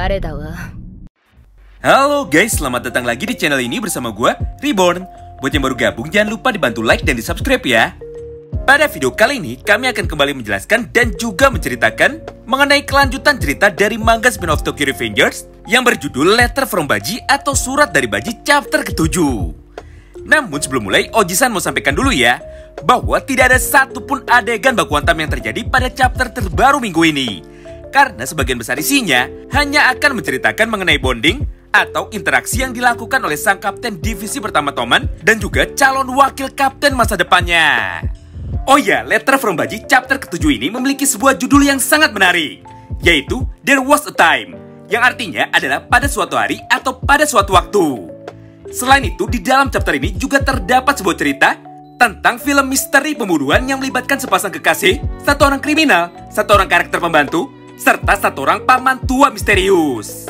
誰だわ。 Halo guys, selamat datang lagi di channel ini bersama gue, Reborn. Buat yang baru gabung, jangan lupa dibantu like dan di subscribe ya. Pada video kali ini, kami akan kembali menjelaskan dan juga menceritakan mengenai kelanjutan cerita dari manga spin-off Tokyo Revengers yang berjudul Letter from Baji atau Surat dari Baji chapter ke-7. Namun sebelum mulai, Oji-san mau sampaikan dulu ya, bahwa tidak ada satupun adegan baku hantam yang terjadi pada chapter terbaru minggu ini. Karena sebagian besar isinya hanya akan menceritakan mengenai bonding atau interaksi yang dilakukan oleh sang kapten divisi pertama Toman dan juga calon wakil kapten masa depannya. Oh ya, Letter from Baji chapter ke-7 ini memiliki sebuah judul yang sangat menarik, yaitu There Was a Time, yang artinya adalah pada suatu hari atau pada suatu waktu. Selain itu, di dalam chapter ini juga terdapat sebuah cerita tentang film misteri pembunuhan yang melibatkan sepasang kekasih, satu orang kriminal, satu orang karakter pembantu, serta satu orang paman tua misterius.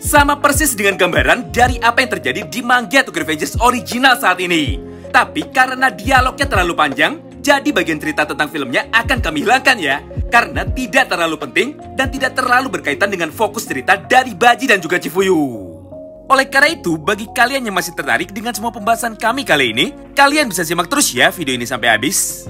Sama persis dengan gambaran dari apa yang terjadi di manga Tokyo Revengers original saat ini. Tapi karena dialognya terlalu panjang, jadi bagian cerita tentang filmnya akan kami hilangkan ya. Karena tidak terlalu penting dan tidak terlalu berkaitan dengan fokus cerita dari Baji dan juga Chifuyu. Oleh karena itu, bagi kalian yang masih tertarik dengan semua pembahasan kami kali ini, kalian bisa simak terus ya video ini sampai habis.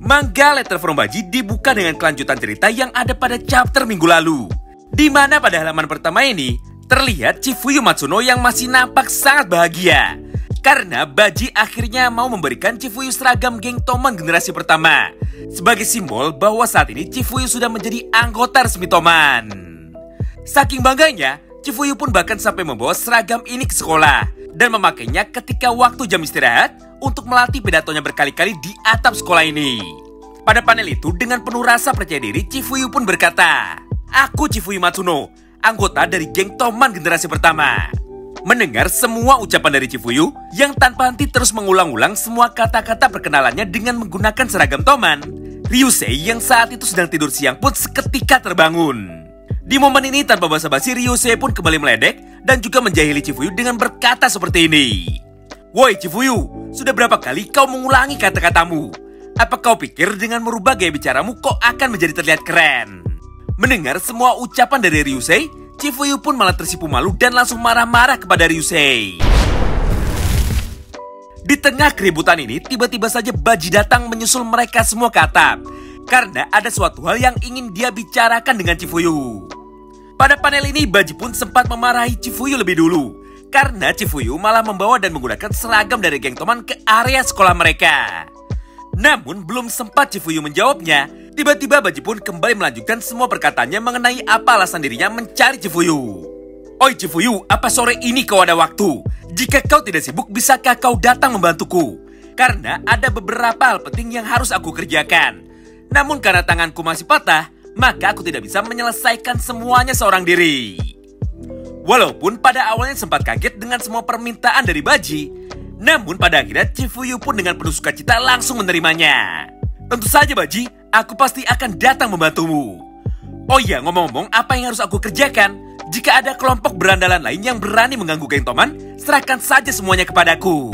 Manga Letter from Baji dibuka dengan kelanjutan cerita yang ada pada chapter minggu lalu, di mana pada halaman pertama ini terlihat Chifuyu Matsuno yang masih nampak sangat bahagia karena Baji akhirnya mau memberikan Chifuyu seragam geng Toman generasi pertama sebagai simbol bahwa saat ini Chifuyu sudah menjadi anggota resmi Toman. Saking bangganya, Chifuyu pun bahkan sampai membawa seragam ini ke sekolah dan memakainya ketika waktu jam istirahat untuk melatih pidatonya berkali-kali di atap sekolah ini. Pada panel itu, dengan penuh rasa percaya diri, Chifuyu pun berkata, "Aku Chifuyu Matsuno, anggota dari geng Toman generasi pertama." Mendengar semua ucapan dari Chifuyu yang tanpa henti terus mengulang-ulang semua kata-kata perkenalannya dengan menggunakan seragam Toman, Ryusei yang saat itu sedang tidur siang pun seketika terbangun. Di momen ini tanpa basa-basi, Ryusei pun kembali meledek dan juga menjahili Chifuyu dengan berkata seperti ini. "Woi Chifuyu, sudah berapa kali kau mengulangi kata-katamu? Apa kau pikir dengan merubah gaya bicaramu kok akan menjadi terlihat keren?" Mendengar semua ucapan dari Ryusei, Chifuyu pun malah tersipu malu dan langsung marah-marah kepada Ryusei. Di tengah keributan ini, tiba-tiba saja Baji datang menyusul mereka semua ke atap karena ada suatu hal yang ingin dia bicarakan dengan Chifuyu. Pada panel ini, Baji pun sempat memarahi Chifuyu lebih dulu karena Chifuyu malah membawa dan menggunakan seragam dari geng Toman ke area sekolah mereka. Namun belum sempat Chifuyu menjawabnya, tiba-tiba Baji pun kembali melanjutkan semua perkataannya mengenai apa alasan dirinya mencari Chifuyu. "Oi Chifuyu, apa sore ini kau ada waktu? Jika kau tidak sibuk, bisakah kau datang membantuku? Karena ada beberapa hal penting yang harus aku kerjakan. Namun karena tanganku masih patah, maka aku tidak bisa menyelesaikan semuanya seorang diri." Walaupun pada awalnya sempat kaget dengan semua permintaan dari Baji, namun pada akhirnya Chifuyu pun dengan penuh sukacita langsung menerimanya. "Tentu saja Baji, aku pasti akan datang membantumu. Oh iya, ngomong-ngomong, apa yang harus aku kerjakan? Jika ada kelompok berandalan lain yang berani mengganggu geng Toman, serahkan saja semuanya kepadaku."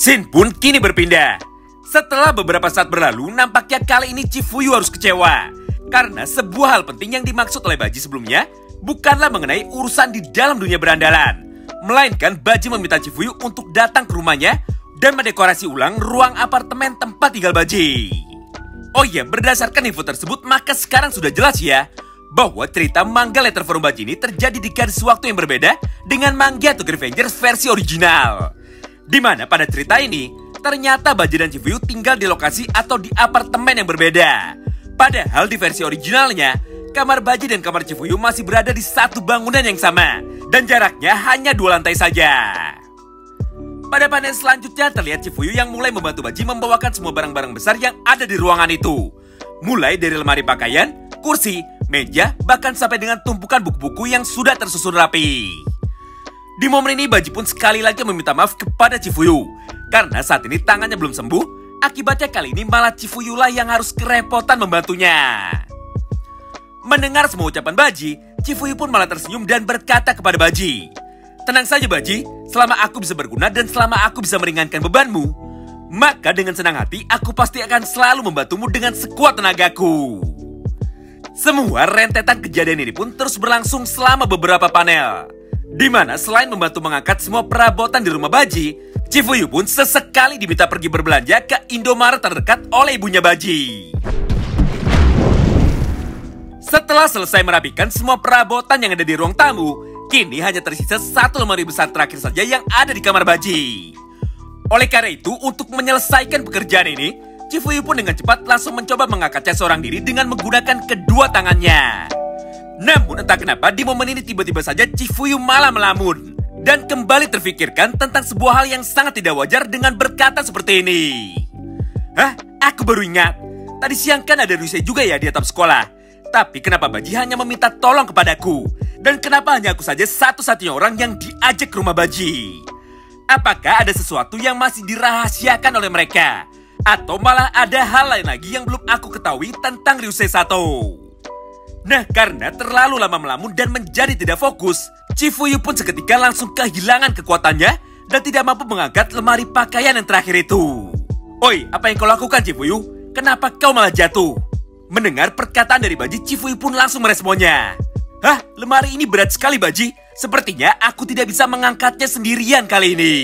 Scene pun kini berpindah. Setelah beberapa saat berlalu, nampaknya kali ini Chifuyu harus kecewa karena sebuah hal penting yang dimaksud oleh Baji sebelumnya bukanlah mengenai urusan di dalam dunia berandalan, melainkan Baji meminta Chifuyu untuk datang ke rumahnya dan mendekorasi ulang ruang apartemen tempat tinggal Baji. Oh iya, berdasarkan info tersebut, maka sekarang sudah jelas ya bahwa cerita manga Letter from Baji ini terjadi di garis waktu yang berbeda dengan manga Tokyo Revengers versi original. Di mana pada cerita ini, ternyata Baji dan Chifuyu tinggal di lokasi atau di apartemen yang berbeda. Padahal di versi originalnya, kamar Baji dan kamar Chifuyu masih berada di satu bangunan yang sama dan jaraknya hanya 2 lantai saja. Pada panel selanjutnya terlihat Chifuyu yang mulai membantu Baji membawakan semua barang-barang besar yang ada di ruangan itu. Mulai dari lemari pakaian, kursi, meja, bahkan sampai dengan tumpukan buku-buku yang sudah tersusun rapi. Di momen ini Baji pun sekali lagi meminta maaf kepada Chifuyu karena saat ini tangannya belum sembuh. Akibatnya kali ini malah Chifuyu lah yang harus kerepotan membantunya. Mendengar semua ucapan Baji, Chifuyu pun malah tersenyum dan berkata kepada Baji, "Tenang saja Baji, selama aku bisa berguna dan selama aku bisa meringankan bebanmu, maka dengan senang hati aku pasti akan selalu membantumu dengan sekuat tenagaku." Semua rentetan kejadian ini pun terus berlangsung selama beberapa panel, di mana selain membantu mengangkat semua perabotan di rumah Baji, Chifuyu pun sesekali diminta pergi berbelanja ke Indomaret terdekat oleh ibunya Baji. Setelah selesai merapikan semua perabotan yang ada di ruang tamu, kini hanya tersisa satu lemari besar terakhir saja yang ada di kamar Baji. Oleh karena itu, untuk menyelesaikan pekerjaan ini, Chifuyu pun dengan cepat langsung mencoba mengangkatnya seorang diri dengan menggunakan kedua tangannya. Namun entah kenapa di momen ini tiba-tiba saja Chifuyu malah melamun dan kembali terfikirkan tentang sebuah hal yang sangat tidak wajar dengan berkata seperti ini. Hah? Aku baru ingat. Tadi siang kan ada Ryusei juga ya di atap sekolah. Tapi kenapa Baji hanya meminta tolong kepadaku? Dan kenapa hanya aku saja satu-satunya orang yang diajak ke rumah Baji? Apakah ada sesuatu yang masih dirahasiakan oleh mereka? Atau malah ada hal lain lagi yang belum aku ketahui tentang Ryusei Sato? Nah, karena terlalu lama melamun dan menjadi tidak fokus, Chifuyu pun seketika langsung kehilangan kekuatannya dan tidak mampu mengangkat lemari pakaian yang terakhir itu. Oi, apa yang kau lakukan, Chifuyu? Kenapa kau malah jatuh? Mendengar perkataan dari Baji, Chifuyu pun langsung meresponnya. Hah, lemari ini berat sekali, Baji. Sepertinya aku tidak bisa mengangkatnya sendirian kali ini.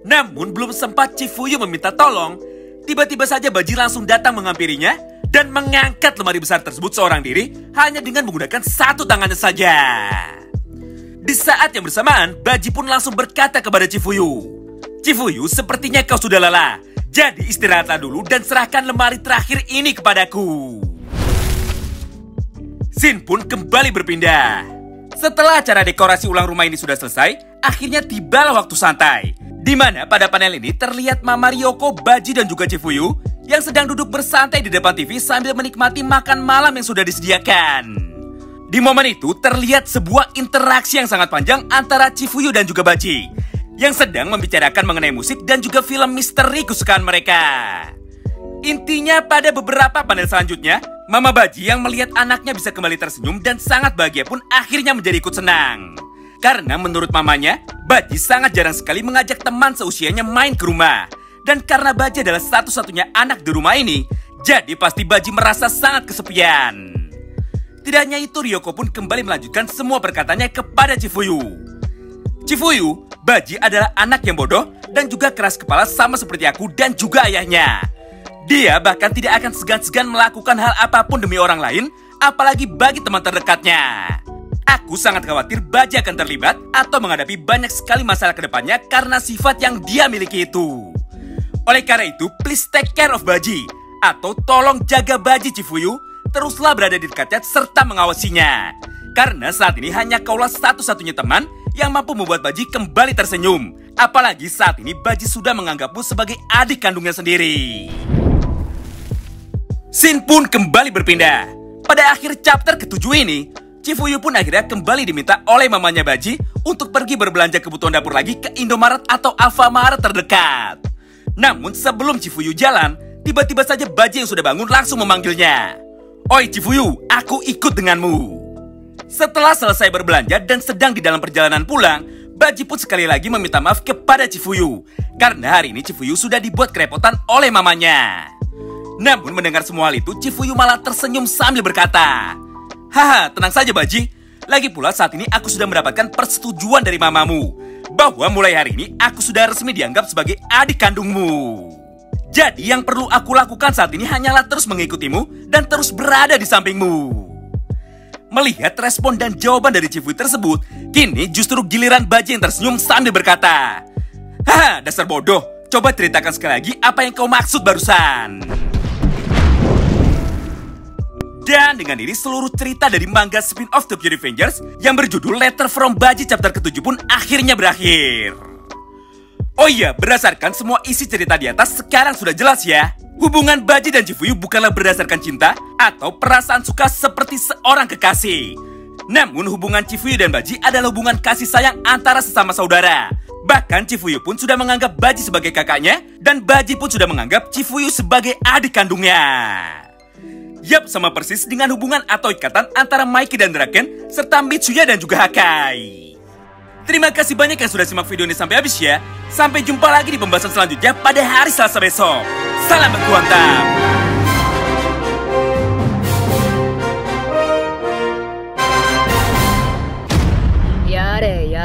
Namun belum sempat Chifuyu meminta tolong, tiba-tiba saja Baji langsung datang menghampirinya dan mengangkat lemari besar tersebut seorang diri hanya dengan menggunakan satu tangannya saja. Di saat yang bersamaan, Baji pun langsung berkata kepada Chifuyu, Chifuyu, sepertinya kau sudah lelah. Jadi istirahatlah dulu dan serahkan lemari terakhir ini kepadaku. Scene pun kembali berpindah. Setelah acara dekorasi ulang rumah ini sudah selesai, akhirnya tibalah waktu santai. Di mana pada panel ini terlihat Mama Ryoko, Baji dan juga Chifuyu yang sedang duduk bersantai di depan TV sambil menikmati makan malam yang sudah disediakan. Di momen itu terlihat sebuah interaksi yang sangat panjang antara Chifuyu dan juga Baji yang sedang membicarakan mengenai musik dan juga film misteri kesukaan mereka. Intinya pada beberapa panel selanjutnya, Mama Baji yang melihat anaknya bisa kembali tersenyum dan sangat bahagia pun akhirnya menjadi ikut senang. Karena menurut mamanya, Baji sangat jarang sekali mengajak teman seusianya main ke rumah. Dan karena Baji adalah satu-satunya anak di rumah ini, jadi pasti Baji merasa sangat kesepian. Tidak hanya itu, Ryoko pun kembali melanjutkan semua perkataannya kepada Chifuyu. Chifuyu, Baji adalah anak yang bodoh dan juga keras kepala sama seperti aku dan juga ayahnya. Dia bahkan tidak akan segan-segan melakukan hal apapun demi orang lain, apalagi bagi teman terdekatnya. Aku sangat khawatir Baji akan terlibat atau menghadapi banyak sekali masalah ke depannya karena sifat yang dia miliki itu. Oleh karena itu, please take care of Baji, atau tolong jaga Baji, Chifuyu. Teruslah berada di dekatnya serta mengawasinya. Karena saat ini hanya kaulah satu-satunya teman yang mampu membuat Baji kembali tersenyum. Apalagi saat ini Baji sudah menganggapmu sebagai adik kandungnya sendiri. Scene pun kembali berpindah. Pada akhir chapter ke-7 ini, Chifuyu pun akhirnya kembali diminta oleh mamanya Baji untuk pergi berbelanja kebutuhan dapur lagi ke Indomaret atau Alfamart terdekat. Namun sebelum Chifuyu jalan, tiba-tiba saja Baji yang sudah bangun langsung memanggilnya. Oi Chifuyu, aku ikut denganmu. Setelah selesai berbelanja dan sedang di dalam perjalanan pulang, Baji pun sekali lagi meminta maaf kepada Chifuyu. Karena hari ini Chifuyu sudah dibuat kerepotan oleh mamanya. Namun mendengar semua hal itu, Chifuyu malah tersenyum sambil berkata, haha, tenang saja Baji. Lagi pula saat ini aku sudah mendapatkan persetujuan dari mamamu bahwa mulai hari ini aku sudah resmi dianggap sebagai adik kandungmu. Jadi yang perlu aku lakukan saat ini hanyalah terus mengikutimu dan terus berada di sampingmu. Melihat respon dan jawaban dari Chifuyu tersebut, kini justru giliran Baji yang tersenyum sambil berkata, haha, dasar bodoh, coba ceritakan sekali lagi apa yang kau maksud barusan. Dan dengan ini seluruh cerita dari manga spin-off Tokyo Revengers yang berjudul Letter from Baji chapter ke-7 pun akhirnya berakhir. Oh iya, berdasarkan semua isi cerita di atas sekarang sudah jelas ya. Hubungan Baji dan Chifuyu bukanlah berdasarkan cinta atau perasaan suka seperti seorang kekasih. Namun hubungan Chifuyu dan Baji adalah hubungan kasih sayang antara sesama saudara. Bahkan Chifuyu pun sudah menganggap Baji sebagai kakaknya dan Baji pun sudah menganggap Chifuyu sebagai adik kandungnya. Yap, sama persis dengan hubungan atau ikatan antara Maiki dan Draken, serta Mitsuya dan juga Hakai. Terima kasih banyak yang sudah simak video ini sampai habis ya. Sampai jumpa lagi di pembahasan selanjutnya pada hari Selasa besok. Salam baku hantam.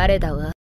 誰だわ。